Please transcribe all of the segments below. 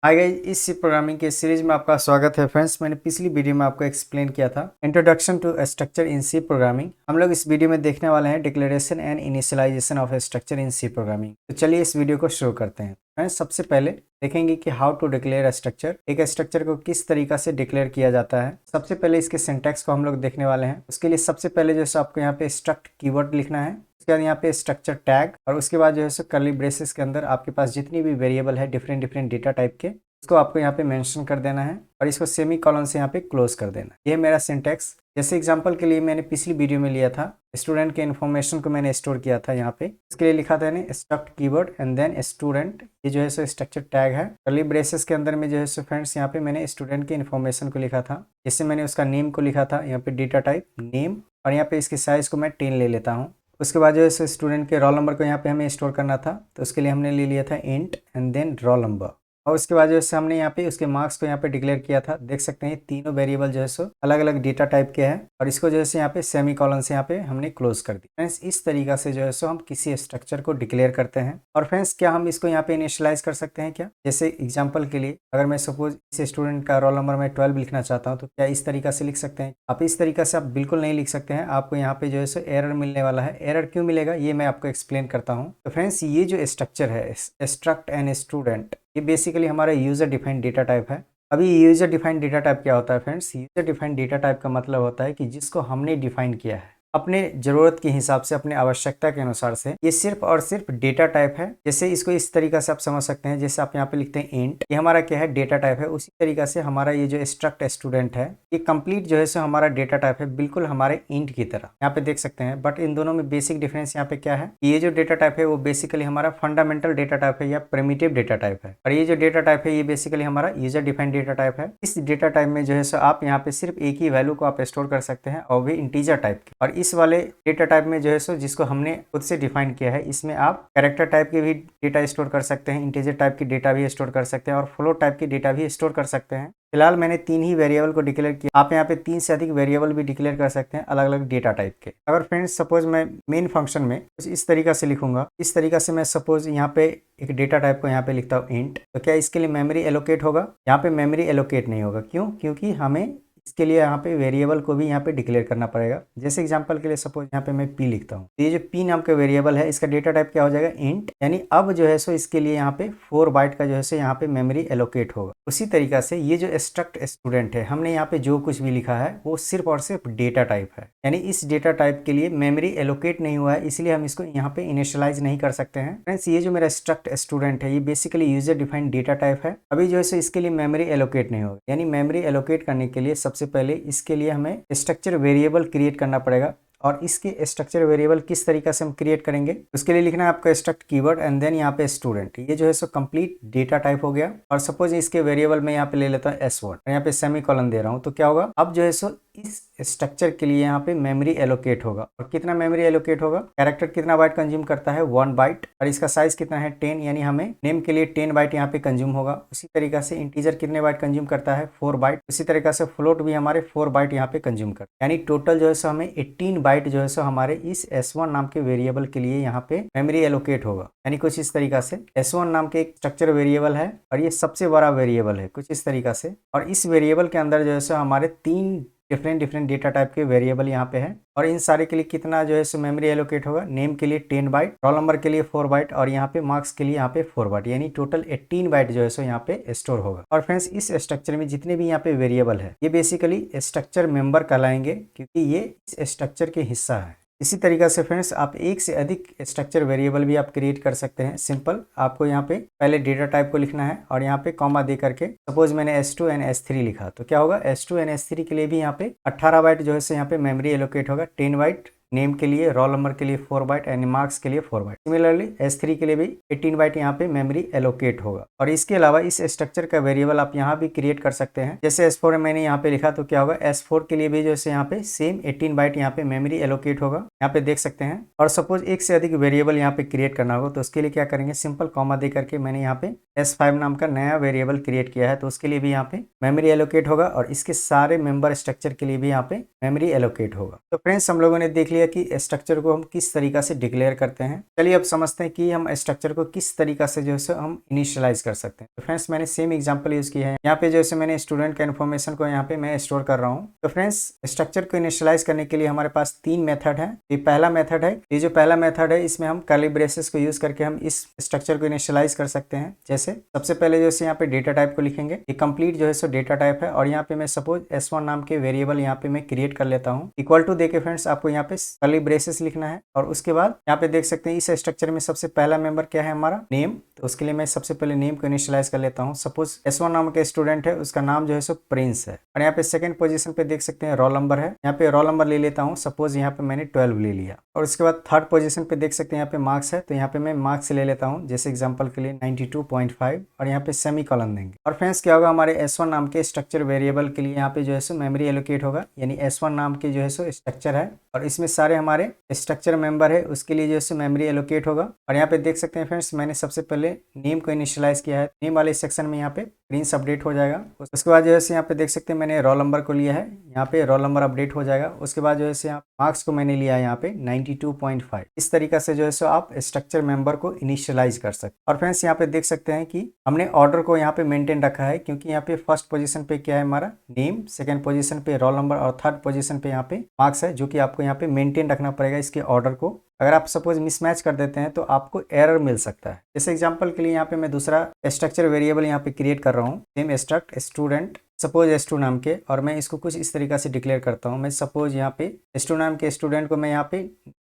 Hi guys, इस सी programming के series में आपका स्वागत है फ्रेंड्स। मैंने पिछली वीडियो में आपको एक्सप्लेन किया था introduction to structure in C programming. हम लोग इस वीडियो में देखने वाले हैं declaration and initialization of structure in C programming. तो चलिए इस वीडियो को शुरू करते हैं। फ्रेंड्स, सबसे पहले देखेंगे कि हाउ टू डिक्लेयर स्ट्रक्चर, एक स्ट्रक्चर को किस तरीका से डिक्लेयर किया जाता है। सबसे पहले इसके सिंटैक्स को हम लोग देखने वाले हैं। उसके लिए सबसे पहले जो है आपको यहाँ पे स्ट्रक्ट कीवर्ड लिखना है, उसके बाद यहाँ पे स्ट्रक्चर टैग, और उसके बाद जो है कर्ली ब्रेसेस के अंदर आपके पास जितनी भी वेरिएबल है डिफरेंट डिफरेंट डेटा टाइप के, उसको आपको यहाँ पे मेंशन कर देना है और इसको सेमी कॉलन से यहाँ पे क्लोज कर देना है। ये मेरा सिंटैक्स। जैसे एग्जांपल के लिए मैंने पिछली वीडियो में लिया था, स्टूडेंट के इन्फॉर्मेशन को मैंने स्टोर किया था यहाँ पे। इसके लिए लिखा था मैंने struct keyword and then student, ये जो है सो स्ट्रक्चर टैग है। कर्ली ब्रेसेस के अंदर में जो है सो फ्रेंड्स यहाँ पे मैंने स्टूडेंट के इन्फॉर्मेशन को लिखा था। जैसे मैंने उसका नेम को लिखा था यहाँ पे डेटा टाइप नेम, और यहाँ पे इसके साइज को मैं 10 ले लेता हूँ। उसके बाद जो है स्टूडेंट के रोल नंबर को यहाँ पे हमें स्टोर करना था, तो उसके लिए हमने ले लिया था int and then roll number. और उसके बाद जो है हमने यहाँ पे उसके मार्क्स को यहाँ पे डिक्लेयर किया था। देख सकते हैं तीनों वेरिएबल जो है सो अलग अलग डेटा टाइप के हैं, और इसको जो है यहाँ पे सेमी कॉलन से यहाँ पे हमने क्लोज कर दी। फ्रेंड्स, इस तरीका से जो है सो हम किसी स्ट्रक्चर को डिक्लेयर करते हैं। और फ्रेंड्स, क्या हम इसको यहाँ पे इनिशियलाइज कर सकते हैं क्या? जैसे एग्जाम्पल के लिए अगर मैं सपोज इस स्टूडेंट का रोल नंबर मैं 12 लिखना चाहता हूँ, तो क्या इस तरीका से लिख सकते हैं? आप इस तरीका से आप बिल्कुल नहीं लिख सकते हैं। आपको यहाँ पे जो है सो एरर मिलने वाला है। एरर क्यों मिलेगा ये मैं आपको एक्सप्लेन करता हूँ। तो फ्रेंड्स, ये जो स्ट्रक्चर है स्ट्रक्ट एंड स्टूडेंट, ये बेसिकली हमारा यूजर डिफाइंड डेटा टाइप है। अभी यूजर डिफाइंड डेटा टाइप क्या होता है friends? User defined data type का मतलब होता है कि जिसको हमने डिफाइन किया है अपने ज़रूरत के हिसाब से, अपने आवश्यकता के अनुसार से। ये सिर्फ और सिर्फ डेटा टाइप है। जैसे इसको इस तरीका से आप समझ सकते हैं, जैसे आप यहाँ पे लिखते हैं इंट, ये हमारा क्या है? डेटा टाइप है। उसी तरीका से हमारा ये जो स्ट्रक्ट स्टूडेंट है, ये कंप्लीट जो है सो हमारा डेटा टाइप है, बिल्कुल हमारे इंट की तरह। यहाँ पे देख सकते हैं, बट इन दोनों में बेसिक डिफरेंस यहाँ पे क्या है? ये जो डेटा टाइप है वो बेसिकली हमारा फंडामेंटल डेटा टाइप है या प्रिमिटिव डेटा टाइप है, और ये जो डेटा टाइप है ये बेसिकली हमारा यूजर डिफाइंड डेटा टाइप है। इस डेटा टाइप में जो है सो आप यहाँ पे सिर्फ एक ही वैल्यू को आप स्टोर कर सकते हैं, और भी इंटीजर टाइप की। और इस वाले डेटा टाइप में जो है सो जिसको हमने खुद से डिफाइन किया है, इसमें आप कैरेक्टर टाइप के भी डेटा स्टोर कर सकते हैं, इंटीजर टाइप की डेटा भी स्टोर कर सकते हैं, और फ्लोट टाइप की डेटा भी स्टोर कर सकते हैं। फिलहाल मैंने 3 ही वेरिएबल को डिक्लेयर किया। आप यहाँ पे 3 से अधिक वेरिएबल भी डिक्लेयर कर सकते हैं अलग अलग डेटा टाइप के। अगर फ्रेंड्स सपोज मैं मेन फंक्शन में कुछ इस तरीका से लिखूंगा, इस तरीका से मैं सपोज यहाँ पे एक डेटा टाइप को यहाँ पे लिखता हूँ इंट, तो क्या इसके लिए मेमोरी एलोकेट होगा? यहाँ पे मेमोरी एलोकेट नहीं होगा। क्यों? क्योंकि हमें इसके लिए यहाँ पे वेरिएबल को भी यहाँ पे डिक्लेयर करना पड़ेगा। जैसे एग्जांपल के लिए सपोज यहाँ पे मैं p लिखता हूँ, तो ये जो p नाम का वेरिएबल है, इसका डेटा टाइप क्या हो जाएगा? इंट। यानी अब जो है सो इसके लिए यहाँ पे 4 बाइट का जो है सो यहाँ पे मेमोरी एलोकेट होगा। उसी तरीका से ये जो स्ट्रक्ट स्टूडेंट है, हमने यहाँ पे जो कुछ भी लिखा है वो सिर्फ और सिर्फ डेटा टाइप है। यानी इस डेटा टाइप के लिए मेमोरी एलोकेट नहीं हुआ है, इसलिए हम इसको यहाँ पे इनिशियलाइज नहीं कर सकते हैं। फ्रेंड्स, ये जो मेरा स्ट्रक्ट स्टूडेंट है ये basically user defined data type है। अभी जो है सो इसके लिए मेमोरी एलोकेट नहीं होगा। यानी मेमोरी एलोकेट करने के लिए सबसे पहले इसके लिए हमें स्ट्रक्चर वेरिएबल क्रिएट करना पड़ेगा। और इसके स्ट्रक्चर वेरिएबल किस तरीका से हम क्रिएट करेंगे? उसके लिए लिखना है आपका स्ट्रक्ट कीवर्ड एंड देन यहाँ पे स्टूडेंट। ये जो है सो कंप्लीट डेटा टाइप हो गया। और सपोज इसके वेरिएबल में यहाँ पे ले लेता हूँ S1 और यहाँ पे सेमी कॉलन दे रहा हूँ, तो क्या होगा? अब जो है सो इस स्ट्रक्चर के लिए यहाँ पे मेमोरी एलोकेट होगा। और कितना मेमोरी एलोकेट होगा? कैरेक्टर कितना बाइट कंज्यूम करता है? 1 बाइट। और इसका साइज कितना है? 10। यानी हमें नेम के लिए 10 बाइट यहाँ पे कंज्यूम होगा। उसी तरीका से इंटीजर कितने बाइट कंज्यूम करता है? 4 बाइट। उसी तरीका से फ्लोट भी हमारे 4 बाइट यहाँ पे कंज्यूम करता है। यानी टोटल जो है सो हमें 18 बाइट जो है सो हमारे इस S1 नाम के वेरिएबल के लिए यहाँ पे मेमोरी एलोकेट होगा। यानी कुछ इस तरीका से S1 नाम के एक स्ट्रक्चर वेरिएबल है, और ये सबसे बड़ा वेरिएबल है कुछ इस तरीका से। और इस वेरिएबल के अंदर जो है सो हमारे 3 डिफरेंट डेटा टाइप के वेरिएबल यहाँ पे है। और इन सारे के लिए कितना जो है सो मेमोरी एलोकेट होगा? नेम के लिए 10 बाइट, रोल नंबर के लिए 4 बाइट, और यहाँ पे मार्क्स के लिए यहाँ पे 4 बाइट। यानी टोटल 18 बाइट जो है सो यहाँ पे स्टोर होगा। और फ्रेंड्स, इस स्ट्रक्चर में जितने भी यहाँ पे वेरिएबल है ये बेसिकली स्ट्रक्चर मेंबर कहलाएंगे, क्योंकि ये इस स्ट्रक्चर के हिस्सा है। इसी तरीका से फ्रेंड्स, आप एक से अधिक स्ट्रक्चर वेरिएबल भी आप क्रिएट कर सकते हैं। सिंपल, आपको यहाँ पे पहले डेटा टाइप को लिखना है और यहाँ पे कॉमा दे करके सपोज मैंने S2 एंड S3 लिखा, तो क्या होगा? S2 एंड S3 के लिए भी यहाँ पे 18 बाइट जो है यहाँ पे मेमोरी एलोकेट होगा। 10 बाइट नेम के लिए, रोल नंबर के लिए 4 बाइट एंड मार्क्स के लिए 4 बाइट। सिमिलरली S3 के लिए भी 18 बाइट यहाँ पे मेमोरी एलोकेट होगा। और इसके अलावा इस स्ट्रक्चर का वेरिएबल आप यहाँ भी क्रिएट कर सकते हैं। जैसे S4 मैंने यहाँ पे लिखा, तो क्या होगा? S4 के लिए भी जैसे यहाँ पे सेम 18 बाइट यहाँ पे मेमोरी एलोकेट होगा, यहाँ पे देख सकते हैं। और सपोज एक से अधिक वेरिएबल यहाँ पे क्रिएट करना होगा, तो उसके लिए क्या करेंगे? सिंपल कॉमा दे करके मैंने यहाँ पे S5 नाम का नया वेरिएबल क्रिएट किया है, तो उसके लिए भी यहाँ पे मेमोरी एलोकेट होगा, और इसके सारे मेंबर स्ट्रक्चर के लिए भी यहाँ पे मेमोरी एलोकेट होगा। तो फ्रेंड्स, हम लोगों ने देख लिया लिया कि स्ट्रक्चर को हम किस तरीका से डिक्लेयर करते हैं। चलिए अब समझते हैं कि हम स्ट्रक्चर को किस तरीका से जो है हम इनिशियलाइज कर सकते हैं। तो फ्रेंड्स मैंने सेम एग्जांपल यूज किया है। यहाँ पे जैसे मैंने स्टूडेंट का इन्फॉर्मेशन को यहाँ पे मैं स्टोर कर रहा हूँ। तो फ्रेंड्स स्ट्रक्चर को इनिशियलाइज करने के लिए हमारे पास 3 मेथड है। ये पहला मेथड है, ये जो पहला मेथड है इसमें हम कर्ली ब्रेसेस को यूज करके हम इस स्ट्रक्चर को इनिशियलाइज कर सकते हैं। जैसे सबसे पहले जैसे यहाँ पे डेटा टाइप को लिखेंगे, ये कंप्लीट जो है सो डेटा टाइप है और यहाँ पे मैं सपोज S1 नाम के वेरिएबल यहाँ पे मैं क्रिएट कर लेता हूँ। इक्वल टू देके फ्रेंड्स आपको यहाँ पे कर्ली ब्रेसेस लिखना है और उसके बाद यहाँ पे देख सकते हैं इस स्ट्रक्चर में सबसे पहला मेंबर क्या है हमारा नेम। तो उसके लिए मैं सबसे पहले नेम को इनिशियलाइज कर लेता हूँ। सपोज S1 नाम का स्टूडेंट है, उसका नाम जो है सो प्रिंस है और यहाँ पे सेकंड पोजीशन पे देख सकते हैं रोल नंबर है। यहाँ पे रोल नंबर ले लेता हूँ, सपोज यहाँ पे मैंने 12 ले लिया और उसके बाद थर्ड पोजीशन पे देख सकते हैं यहाँ पे मार्क्स है, तो यहाँ पे मैं मार्क्स ले लेता हूँ जैसे एग्जांपल के लिए 92.5 और यहाँ पे सेमी कॉलन देंगे। और फ्रेंड्स क्या होगा हमारे S1 नाम के स्ट्रक्चर वेरिएबल के लिए यहाँ पे जो है सो मेमोरी एलोकेट होगा, यानी S1 नाम के जो है सो स्ट्रक्चर है और इसमें सारे हमारे स्ट्रक्चर मेंबर है, उसके लिए जो है सो मेमोरी एलोकेट होगा। और यहाँ पे देख सकते हैं फ्रेंड्स मैंने सबसे पहले नेम को इनिशियलाइज किया है। नेम वाले सेक्शन में यहाँ पे प्रिंस अपडेट हो जाएगा। उसके बाद जो है यहाँ पे देख सकते हैं मैंने रोल नंबर को लिया है, यहाँ पे रोल नंबर अपडेट हो जाएगा। उसके बाद जो है यहाँ मार्क्स को मैंने लिया है यहाँ पे 92.5। इस तरीका से जो है सो आप स्ट्रक्चर मेंबर को इनिशियलाइज कर सकते हैं। और फ्रेंड्स यहाँ पे देख सकते हैं कि हमने ऑर्डर को यहाँ पे मेंटेन रखा है, क्योंकि यहाँ पे फर्स्ट पोजीशन पे क्या है हमारा नेम, सेकंड पोजीशन पे रोल नंबर और थर्ड पोजीशन पे यहाँ पे मार्क्स है, जो कि आपको यहाँ पे मेंटेन रखना पड़ेगा इसके ऑर्डर को। अगर आप सपोज मिसमैच कर देते हैं तो आपको एरर मिल सकता है। जैसे एग्जांपल के लिए यहाँ पे मैं दूसरा स्ट्रक्चर वेरिएबल यहाँ पे क्रिएट कर रहा हूँ, same struct student suppose S2 नाम के, और मैं इसको कुछ इस तरीका से डिक्लेयर करता हूँ। मैं सपोज यहाँ पे S2 नाम के स्टूडेंट को मैं यहाँ पे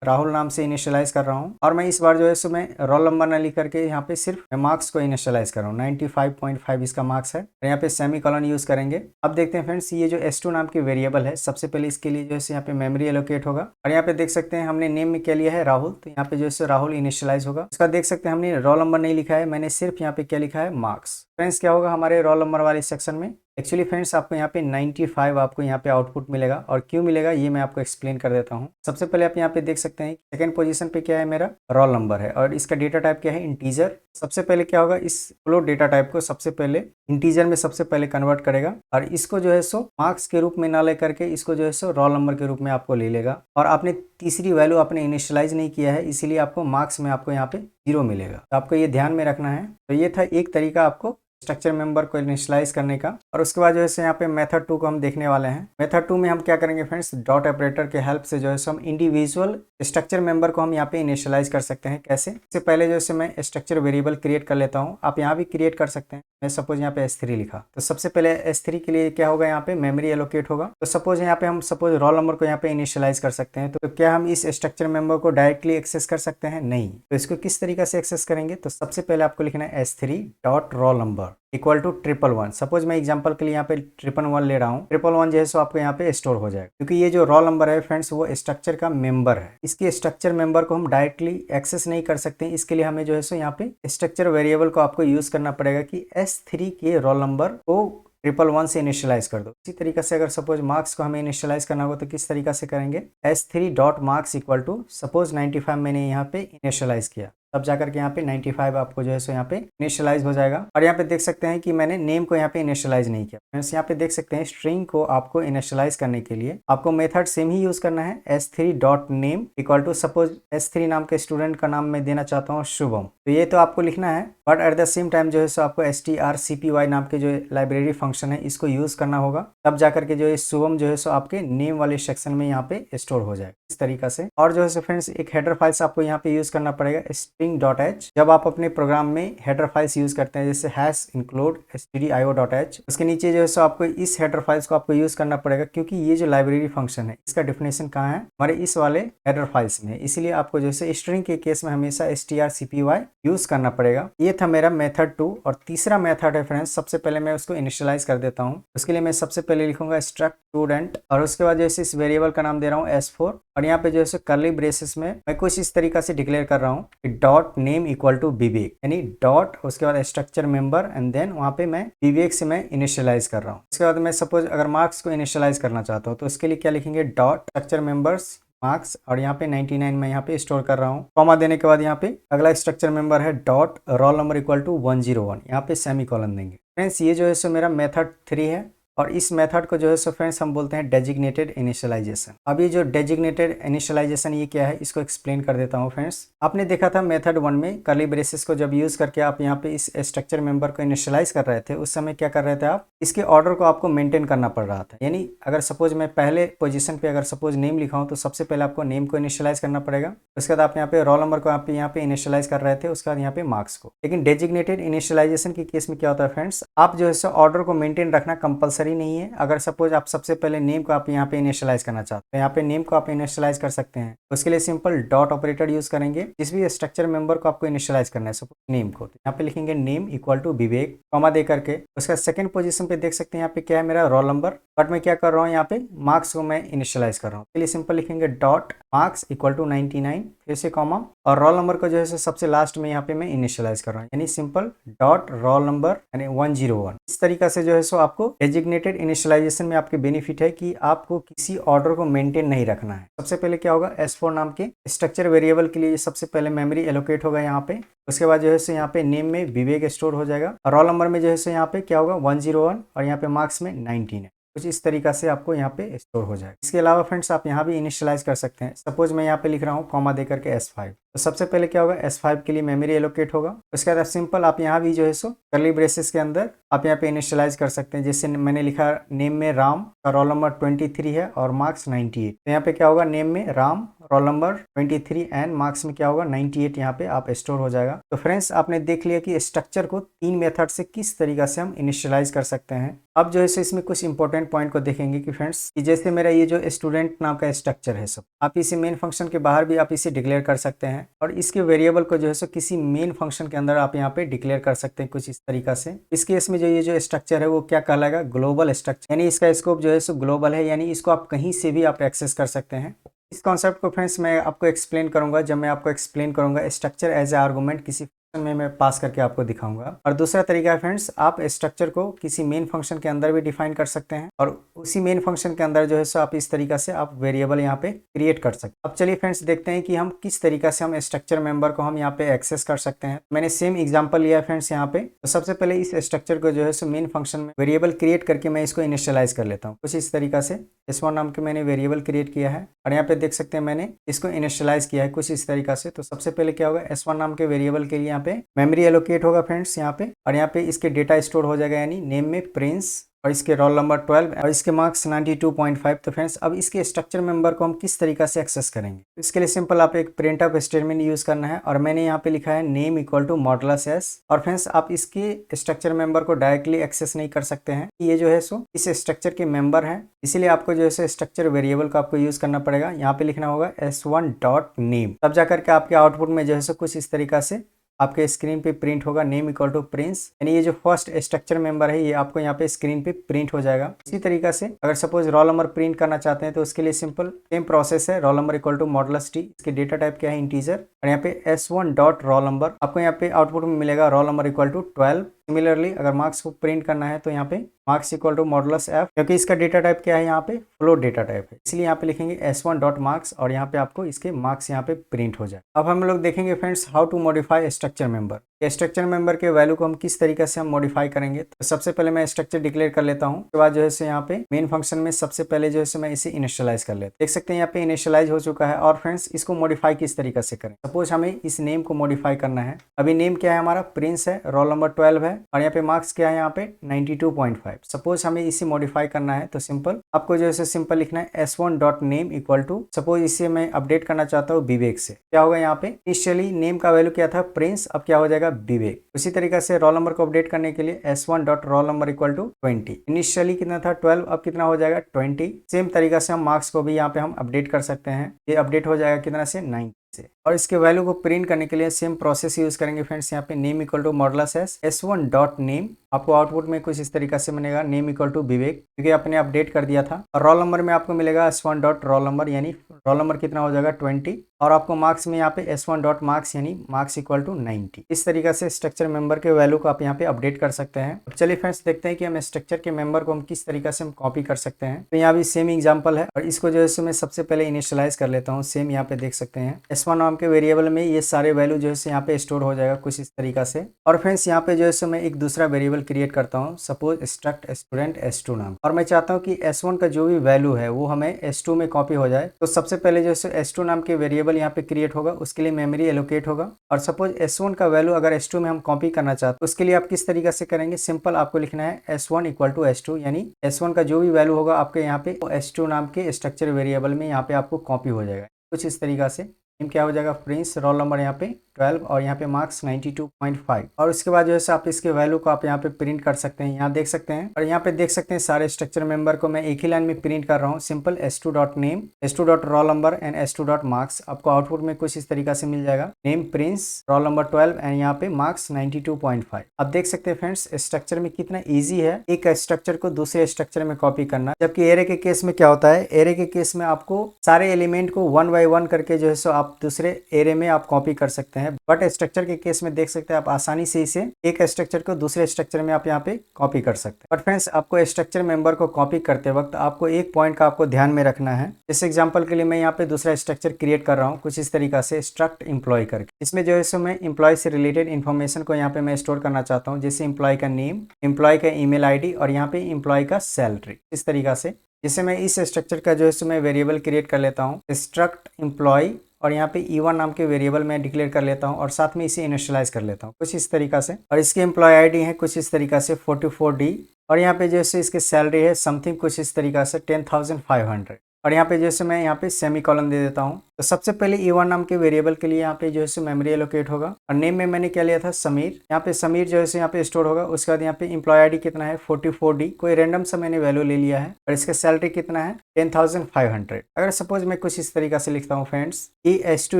राहुल नाम से इनिशियलाइज कर रहा हूँ और मैं इस बार जो है सो मैं रोल नंबर ना लिख करके यहाँ पे सिर्फ मैं मार्क्स को इनिशियलाइज कर रहा हूँ। 95.5 इसका मार्क्स है और यहाँ पे सेमी कॉलन यूज करेंगे। अब देखते हैं फ्रेंड्स ये जो S2 नाम की वेरिएबल है, सबसे पहले इसके लिए जो है यहाँ पे मेमोरी एलोकेट होगा और यहाँ पे देख सकते हैं हमने नेम में क्या लिया है राहुल, तो यहाँ पे जो है राहुल इनिशियलाइज होगा। उसका देख सकते हैं हमने रोल नंबर नहीं लिखा है, मैंने सिर्फ यहाँ पे क्या लिखा है मार्क्स। फ्रेंड्स क्या होगा हमारे रोल नंबर वाले सेक्शन में, एक्चुअली फ्रेंड्स आपको यहाँ पे 95 आपको यहाँ पे आउटपुट मिलेगा और क्यों मिलेगा ये मैं आपको एक्सप्लेन कर देता हूँ। सबसे पहले आप यहाँ पे देख सकते हैं सेकंड पोजीशन पे क्या है मेरा रोल नंबर है और इसका डेटा टाइप क्या है इंटीजर। सबसे पहले क्या होगा इस फ्लोट डेटा टाइप को सबसे पहले इंटीजर में सबसे पहले कन्वर्ट करेगा और इसको जो है सो मार्क्स के रूप में ना ले करके इसको जो है सो रोल नंबर के रूप में आपको ले लेगा। और आपने तीसरी वैल्यू आपने इनिशियलाइज नहीं किया है, इसीलिए आपको मार्क्स में आपको यहाँ पे 0 मिलेगा। तो आपको ये ध्यान में रखना है। तो ये था एक तरीका आपको स्ट्रक्चर मेंबर को इनिशियलाइज करने का। और उसके बाद जो है यहाँ पे मेथड 2 को हम देखने वाले हैं। मेथड 2 में हम क्या करेंगे फ्रेंड्स, डॉट ऑपरेटर के हेल्प से जो है हम इंडिविजुअल स्ट्रक्चर मेंबर को हम यहाँ पे इनिशियलाइज कर सकते हैं। कैसे, इससे पहले जो है मैं स्ट्रक्चर वेरिएबल क्रिएट कर लेता हूँ, आप यहाँ भी क्रिएट कर सकते हैं। मैं सपोज यहाँ पे S3 लिखा, तो सबसे पहले S3 के लिए क्या होगा यहाँ पे मेमोरी एलोकेट होगा। तो सपोज यहाँ पे हम सपोज रोल नंबर को यहाँ पे इनिशियलाइज कर सकते हैं। तो क्या हम इस स्ट्रक्चर मेंबर को डायरेक्टली एक्सेस कर सकते हैं? नहीं। तो इसको किस तरीके से एक्सेस करेंगे, तो सबसे पहले आपको लिखना है S3 dot roll number equal to 111। Suppose मैं एग्जांपल के लिए यहाँ पे 111 ले रहा हूँ, 111 जो है सो आपको यहाँ पे स्टोर हो जाएगा, क्योंकि ये जो रोल नंबर है फ्रेंड्स वो स्ट्रक्चर का मेंबर है। इसके स्ट्रक्चर मेंबर को हम डायरेक्टली एक्सेस नहीं कर सकते, इसके लिए हमें जो है सो यहाँ पे स्ट्रक्चर वेरिएबल को आपको यूज करना पड़ेगा कि S3 के रोल नंबर को 111 से इनिशियलाइज कर दो। इसी तरीके से अगर सपोज मार्क्स को हमें इनिशियलाइज करना होगा तो किस तरीके से करेंगे, S3 dot marks equal to suppose 95 मैंने यहाँ पे इनिशियलाइज किया, तब जाकर के यहाँ पे 95 आपको जो है सो यहाँ पे इनिशियलाइज हो जाएगा। और यहाँ पे देख सकते हैं कि मैंने नेम को यहाँ पे इनिशियलाइज नहीं किया। फ्रेंड्स यहाँ पे देख सकते हैं स्ट्रिंग को आपको इनिशियलाइज करने के लिए आपको मेथड सेम ही यूज करना है, S3 dot name equal to suppose S3 नाम के स्टूडेंट का नाम मैं देना चाहता हूँ शुभम, तो ये तो आपको लिखना है, but at the same time जो है सो आपको strcpy नाम के जो लाइब्रेरी फंक्शन है इसको यूज करना होगा, तब जाकर के जो है शुभम जो है सो आपके नेम वाले सेक्शन में यहाँ पे स्टोर हो जाएगा इस तरीका से। और जो है फ्रेंड्स एक हेडर फाइल्स आपको यहाँ पे यूज करना पड़ेगा, string.h। जब आप अपने प्रोग्राम में हेडर फाइल्स यूज करते हैं जैसे #include stdio.h, उसके नीचे जो है सो आपको इस हेडर फाइल्स को आपको यूज करना पड़ेगा, क्योंकि ये जो लाइब्रेरी फंक्शन है इसका डेफिनेशन कहाँ है, हमारे इस वाले हेडर फाइल्स में, इसलिए आपको जो है स्ट्रिंग के केस में हमेशा strcpy यूज करना पड़ेगा। ये था मेरा मेथड 2। और तीसरा मेथड है फ्रेंड्स, सबसे पहले मैं उसको इनिशियलाइज कर देता हूँ। उसके लिए मैं सबसे पहले लिखूंगा स्ट्रक्ट स्टूडेंट और उसके बाद जैसे इस वेरिएबल का नाम दे रहा हूँ S4 और यहाँ पे जो है कर्ली ब्रेसेस में मैं कुछ इस तरीका से डिक्लेयर कर रहा हूँ कि डॉट नेम इक्वल टू विवेक, यानी डॉट उसके बाद स्ट्रक्चर मेंबर एंड देन वहाँ पे मैं विवेक से मैं इनिशियलाइज कर रहा हूँ। उसके बाद मैं सपोज अगर मार्क्स को इनिशियलाइज करना चाहता हूँ तो उसके लिए क्या लिखेंगे, डॉट स्ट्रक्चर मेंबर्स मार्क्स और यहाँ पे 99 मैं यहाँ पे स्टोर कर रहा हूँ। कॉमा देने के बाद यहाँ पे अगला स्ट्रक्चर मेंबर है dot roll number equal to 101, यहाँ पे सेमी कॉलन देंगे। फ्रेंड्स ये जो है सो मेरा मेथड 3 है। और इस मेथड को जो है सो फ्रेंड्स हम बोलते हैं डेजिग्नेटेड इनिशियलाइजेशन। अभी जो डेजिग्नेटेड इनिशियलाइजेशन ये क्या है इसको एक्सप्लेन कर देता हूँ फ्रेंड्स। आपने देखा था मेथड 1 में कर्ली ब्रेसेस को जब यूज करके आप यहाँ पे इस स्ट्रक्चर मेंबर को इनिशियलाइज कर रहे थे, उस समय क्या कर रहे थे आप, इसके ऑर्डर को आपको मेंटेन करना पड़ रहा था। यानी अगर सपोज मैं पहले पोजीशन पे अगर सपोज नेम लिखा हूँ तो सबसे पहले आपको नेम को इनिशियलाइज करना पड़ेगा, उसके बाद आप यहाँ पे रोल नंबर को आप यहाँ पे इनिशियलाइज कर रहे थे, उसके बाद यहाँ पे मार्क्स को। लेकिन डेजिग्नेटेड इनिशियलाइजेशन के केस में क्या होता है फ्रेंड्स, आप जो है ऑर्डर को मेंटेन रखना कंपलसरी नहीं है। अगर सपोज आप सबसे पहले नेम को आप यहाँ पे इनिशियलाइज करना चाहते हैं, यहाँ पे नेम को आप इनिशियलाइज कर सकते हैं। उसके लिए सिंपल डॉट ऑपरेटर यूज करेंगे। जिस भी स्ट्रक्चर मेंबर को आपको इनिशियलाइज करना है, सपोज नेम को, तो यहाँ पे लिखेंगे name equal to Vivek, comma दे करके। उसका सेकंड पोजीशन पे देख सकते हैं यहाँ पे क्या है मेरा रोल नंबर, बट मैं क्या कर रहा हूँ यहाँ पे मार्क्स को मैं इनिशियलाइज कर रहा हूँ। चलिए सिंपल लिखेंगे डॉट मार्क्स इक्वल टू 99, फिर से कॉमा, और रोल नंबर को जो है सबसे लास्ट में यहाँ पे मैं इनिशियलाइज कर रहा हूँ, यानी सिंपल डॉट रोल नंबर यानी 101। इस तरीका से जो है सो आपको डेजिग्नेटेड इनिशियलाइजेशन में आपके बेनिफिट है कि आपको किसी ऑर्डर को मेंटेन नहीं रखना है। सबसे पहले क्या होगा, S4 नाम के स्ट्रक्चर वेरिएबल के लिए सबसे पहले मेमोरी एलोकेट होगा यहाँ पे। उसके बाद जो है सो यहाँ पे नेम में विवेक स्टोर हो जाएगा, और रोल नंबर में जो है सो यहाँ पे क्या होगा 101, और यहाँ पे मार्क्स में 19 है। कुछ इस तरीका से आपको यहाँ पे स्टोर हो जाएगा। इसके अलावा फ्रेंड्स आप यहाँ भी इनिशियलाइज कर सकते हैं। सपोज मैं यहाँ पे लिख रहा हूँ कॉमा दे करके S5, तो सबसे पहले क्या होगा S5 के लिए मेमोरी एलोकेट होगा। उसके बाद सिंपल आप यहाँ भी जो है सो कर्ली ब्रेसेस के अंदर आप यहाँ पे इनिशियलाइज कर सकते हैं। जैसे मैंने लिखा नेम में राम का रोल नंबर 23 है और मार्क्स 98, तो यहाँ पे क्या होगा नेम में Ram roll number 23 and marks में क्या होगा 98, यहाँ पे आप स्टोर हो जाएगा। तो फ्रेंड्स आपने देख लिया कि स्ट्रक्चर को 3 मेथड से किस तरीका से हम इनिशियलाइज कर सकते हैं। अब जो है सो इसमें कुछ इंपॉर्टेंट पॉइंट को देखेंगे कि फ्रेंड्स कि जैसे मेरा ये जो स्टूडेंट नाम का स्ट्रक्चर है, सब आप इसे मेन फंक्शन के बाहर भी आप इसे डिक्लेयर कर सकते हैं, और इसके वेरिएबल को जो है सो किसी मेन फंक्शन के अंदर आप यहाँ पे डिक्लेयर कर सकते हैं कुछ इस तरीका से। इस केस में जो ये जो स्ट्रक्चर है वो क्या कहलाएगा, ग्लोबल स्ट्रक्चर, यानी इसका स्कोप जो है सो ग्लोबल है, यानी इसको आप कहीं से भी आप एक्सेस कर सकते हैं। इस कॉन्सेप्ट को फ्रेंड्स मैं आपको एक्सप्लेन करूंगा जब मैं आपको एक्सप्लेन करूंगा स्ट्रक्चर एज ए आर्गुमेंट किसी में मैं पास करके आपको दिखाऊंगा। और दूसरा तरीका है फ्रेंड्स, आप स्ट्रक्चर को किसी मेन फंक्शन के अंदर भी डिफाइन कर सकते हैं, और उसी मेन फंक्शन के अंदर जो है सो आप इस तरीका से आप वेरिएबल यहाँ पे क्रिएट कर सकते हैं। अब चलिए फ्रेंड्स देखते हैं कि हम किस तरीका से हम स्ट्रक्चर मेंबर को हम यहाँ पे एक्सेस कर सकते हैं। मैंने सेम एग्जांपल लिया है फ्रेंड्स यहाँ पे। तो सबसे पहले इस स्ट्रक्चर को जो है सो मेन फंक्शन में वेरिएबल क्रिएट करके मैं इसको इनिशियलाइज कर लेता हूँ कुछ इस तरीका से। S1 नाम के मैंने वेरिएबल क्रिएट किया है, और यहाँ पे देख सकते हैं मैंने इसको इनिशियलाइज किया है कुछ इस तरीका से। तो सबसे पहले क्या होगा, S1 नाम के वेरिएबल के लिए यहाँ पे मेमोरी एलोकेट होगा फ्रेंड्स यहाँ पे, और यहाँ पे इसके डेटा स्टोर हो जाएगा, यानी नेम में प्रिंस, और इसके रोल नंबर 12 और इसके मार्क्स 92.5। तो फ्रेंड्स अब इसके स्ट्रक्चर मेंबर को हम किस तरीका से एक्सेस करेंगे, इसके लिए सिंपल आप एक प्रिंट ऑफ स्टेटमेंट यूज करना है, और मैंने यहाँ पे लिखा है name equal to modulus s. और फ्रेंड्स आप इसके स्ट्रक्चर मेंबर को डायरेक्टली एक्सेस नहीं कर सकते हैं, ये जो है सो इस स्ट्रक्चर के मेंबर है, इसीलिए आपको जो है स्ट्रक्चर वेरिएबल को आपको यूज करना पड़ेगा। यहाँ पे लिखना होगा S1 डॉट नेम, तब जाकर के आपके आउटपुट में जो है सो कुछ इस तरीका से आपके स्क्रीन पे प्रिंट होगा नेम इक्वल टू प्रिंस, यानी ये जो फर्स्ट स्ट्रक्चर मेंबर है ये आपको यहाँ पे स्क्रीन पे प्रिंट हो जाएगा। इसी तरीका से अगर सपोज रोल नंबर प्रिंट करना चाहते हैं तो उसके लिए सिंपल सेम प्रोसेस है, roll number equal to modulus t, इसके डेटा टाइप क्या है इंटीजर, और यहाँ पे S1 डॉट रोल नंबर आपको यहाँ पे आउटपुट में मिलेगा roll number equal to 12। Similarly अगर मार्क्स को प्रिंट करना है तो यहाँ पे marks equal to modulus f, क्योंकि इसका डेटा टाइप क्या है यहाँ पे फ्लोट डेटा टाइप है, इसलिए यहाँ पे लिखेंगे S1 डॉट मार्क्स, और यहाँ पे आपको इसके मार्क्स यहाँ पे प्रिंट हो जाए। अब हम लोग देखेंगे friends how to modify structure member. Structure member के वैल्यू को हम किस तरीके से हम मॉडिफाई करेंगे। तो सबसे पहले मैं स्ट्रक्चर डिक्लेयर कर लेता हूँ, उसके बाद जो है यहाँ पे मेन फंक्शन में सबसे पहले जो है मैं इसे इनिशियलाइज कर लेता हूँ। देख सकते हैं यहाँ पे इनिशियलाइज हो चुका है। और फ्रेंड्स इसको मॉडिफाई किस तरीके से करें, सपोज हमें इस नेम को मॉडिफाई करना है। अभी नेम क्या है हमारा, प्रिंस है, रोल नंबर 12 है, और यहाँ पे मार्क्स क्या है यहाँ पे 92.5। सपोज हमें इसे मॉडिफाई करना है तो सिंपल आपको जो है सिंपल लिखना है S1 dot name equal to, suppose इसे मैं अपडेट करना चाहता हूँ विवेक से, क्या होगा यहाँ पे इनिशियली नेम का वैल्यू क्या था प्रिंस, अब क्या हो जाएगा विवेक। उसी तरीके से रोल नंबर को अपडेट करने के लिए S1 dot roll number equal to 20, initially कितना था 12, अब कितना हो जाएगा 20। सेम तरीका से हम मार्क्स को भी यहाँ पे हम अपडेट कर सकते हैं, ये अपडेट हो जाएगा कितना से 9 से। और इसके वैल्यू को प्रिंट करने के लिए सेम प्रोसेस यूज करेंगे फ्रेंड्स। यहाँ पे name equal to modulus s S1 dot name, आपको आउटपुट में कुछ इस तरीके से मिलेगा नेम इक्वल टू विवेक, क्योंकि आपने अपडेट कर दिया था। और रोल नंबर में आपको मिलेगा S1 डॉट रोल नंबर, यानी रोल नंबर कितना हो जाएगा 20, और आपको मार्क्स में यहाँ पे S1 डॉट मार्क्स यानी मार्क्स इक्वल टू 90। इस तरीके से स्ट्रक्चर मेंबर के वैल्यू को आप यहाँ पे अपडेट कर सकते हैं। अब चलिए फ्रेंड्स देखते हैं कि हम स्ट्रक्चर के मेंबर को हम किस तरीके से हम कॉपी कर सकते हैं। तो यहाँ भी सेम एग्जांपल है, और इसको जो है मैं सबसे पहले इनिशियलाइज कर लेता हूँ। सेम यहाँ पे देख सकते हैं S1 नाम के वेरिएबल में ये सारे वैल्यू जो है यहाँ पे स्टोर हो जाएगा कुछ इस तरीका से। और फ्रेंड्स यहाँ पे जो है मैं एक दूसरा वेरिएबल क्रिएट करता हूँ, सपोज स्ट्रक्ट स्टूडेंट S2 नाम, और मैं चाहता हूँ कि S1 का जो भी वैल्यू है वो हमें S2 में कॉपी हो जाए। तो सबसे पहले जो है S2 नाम के वेरिएबल यहाँ पे क्रिएट होगा, उसके लिए मेमोरी एलोकेट होगा। और सपोज S1 का वैल्यू अगर S2 में हम कॉपी करना चाहते हैं, उसके लिए आप किस तरीके से करेंगे, सिंपल आपको लिखना है S1 इक्वल टू S2, यानी S1 का जो भी वैल्यू होगा आपके यहाँ पे S2 नाम के स्ट्रक्चर वेरिएबल में यहाँ पे आपको कॉपी हो जाएगा कुछ इस तरीका से। क्या हो जाएगा, प्रिंस रोल नंबर यहाँ पे 12 और यहाँ पे मार्क्स 92.5। और उसके बाद जो है आप इसके वैल्यू को आप यहाँ पे प्रिंट कर सकते हैं, यहाँ देख सकते हैं। और यहाँ पे देख सकते हैं सारे स्ट्रक्चर मेंबर को मैं एक ही लाइन में प्रिंट कर रहा हूँ, simple S2 dot name, S2 dot roll number and S2 dot marks. आपको आउटपुट में कुछ इस तरीका से मिल जाएगा, name Prince roll number 12 and यहाँ पे मार्क्स 92.5। अब देख सकते हैं फ्रेंड्स स्ट्रक्चर में कितना ईजी है एक स्ट्रक्चर को दूसरे स्ट्रक्चर में कॉपी करना। जबकि एरे के केस में क्या होता है, एरे के केस में आपको सारे एलिमेंट को 1 बाय 1 करके जो है आप दूसरे एरे में आप कॉपी कर सकते हैं। बट स्ट्रक्चर के केस में देख सकते हैं आप आसानी से इसे एक स्ट्रक्चर को दूसरे स्ट्रक्चर में आप यहाँ पे कॉपी कर सकते हैं। बट फ्रेंड्स आपको स्ट्रक्चर मेंबर को कॉपी करते वक्त आपको एक पॉइंट का आपको ध्यान में रखना है। इस एग्जांपल के लिए मैं यहाँ पे दूसरा स्ट्रक्चर क्रिएट कर रहा हूँ कुछ इस तरीका से, स्ट्रक्ट एम्प्लॉय करके। इसमें जो है मैं एम्प्लॉय से रिलेटेड इन्फॉर्मेशन को यहाँ पे मैं स्टोर करना चाहता हूँ, जैसे एम्प्लॉय का नेम, एम्प्लॉय का ईमेल आईडी और यहाँ पे एम्प्लॉय का सैलरी, इस तरीका से। जिसे मैं इस स्ट्रक्चर का जो है मैं वेरिएबल क्रिएट कर लेता हूँ, स्ट्रक्ट एम्प्लॉय, और यहाँ पे E1 नाम के वेरिएबल मैं डिक्लेयर कर लेता हूँ और साथ में इसे इनिशियलाइज कर लेता हूँ कुछ इस तरीका से। और इसके एम्प्लॉय आईडी है कुछ इस तरीका से 44D, और यहाँ पे जैसे इसके सैलरी है समथिंग कुछ इस तरीका से 10,500। और यहाँ पे जैसे मैं यहाँ पे सेमी कॉलन दे देता हूँ। तो सबसे पहले E1 नाम के वेरिएबल के लिए यहाँ पे जो है मेमोरी एलोकेट होगा, और नेम में मैंने क्या लिया था, समीर। यहाँ पे समीर जो है यहाँ पे स्टोर होगा। उसके बाद यहाँ पे एम्प्लॉय आईडी कितना है 44D, कोई रैंडम सा मैंने वैल्यू ले लिया है। और इसका सैलरी कितना है 10,500। अगर सपोज मैं कुछ इस तरीका से लिखता हूँ friends, S2